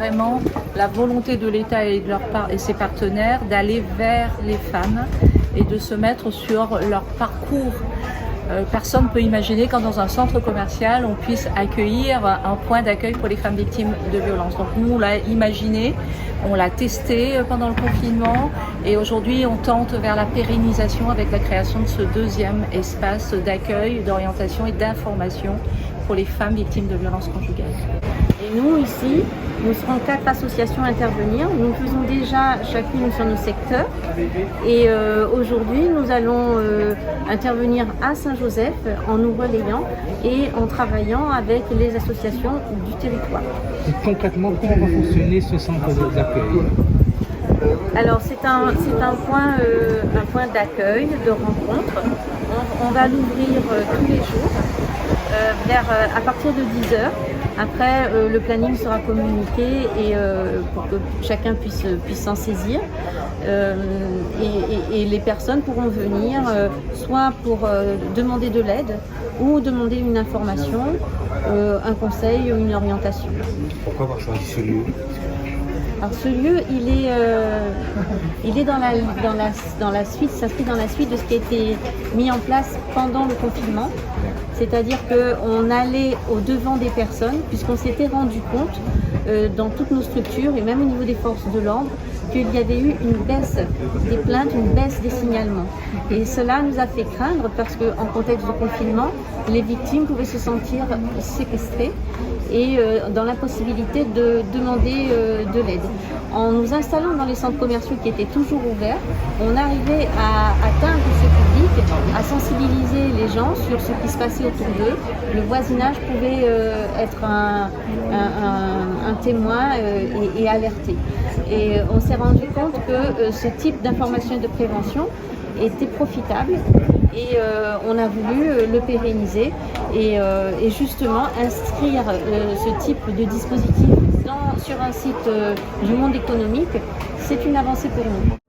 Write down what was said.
vraiment la volonté de l'État et et ses partenaires d'aller vers les femmes et de se mettre sur leur parcours. Personne ne peut imaginer quand dans un centre commercial on puisse accueillir un point d'accueil pour les femmes victimes de violences. Donc nous on l'a imaginé, on l'a testé pendant le confinement et aujourd'hui on tente vers la pérennisation avec la création de ce deuxième espace d'accueil, d'orientation et d'information pour les femmes victimes de violences conjugales. Et nous, ici, nous serons 4 associations à intervenir. Nous faisons déjà chacune sur nos secteurs. Et aujourd'hui, nous allons intervenir à Saint-Joseph en nous relayant et en travaillant avec les associations du territoire. Et concrètement, comment va fonctionner ce centre d'accueil ? Alors, c'est un point d'accueil, de rencontre. On va l'ouvrir tous les jours. À partir de 10h. Après, le planning sera communiqué et pour que chacun puisse s'en saisir. Et les personnes pourront venir soit pour demander de l'aide ou demander une information, un conseil ou une orientation. Pourquoi avoir choisi ce lieu ? Alors ce lieu, il est dans la suite, s'inscrit dans la suite de ce qui a été mis en place pendant le confinement. C'est-à-dire qu'on allait au-devant des personnes, puisqu'on s'était rendu compte dans toutes nos structures et même au niveau des forces de l'ordre qu'il y avait eu une baisse des plaintes, une baisse des signalements. Et cela nous a fait craindre parce qu'en contexte de confinement, les victimes pouvaient se sentir séquestrées et dans l'impossibilité de demander de l'aide. En nous installant dans les centres commerciaux qui étaient toujours ouverts, on arrivait à atteindre ce public, à sensibiliser les gens sur ce qui se passait autour d'eux. Le voisinage pouvait être un témoin et alerter. Et on s'est rendu compte que ce type d'information et de prévention était profitable et on a voulu le pérenniser et justement inscrire ce type de dispositif sur un site du monde économique, c'est une avancée pour nous.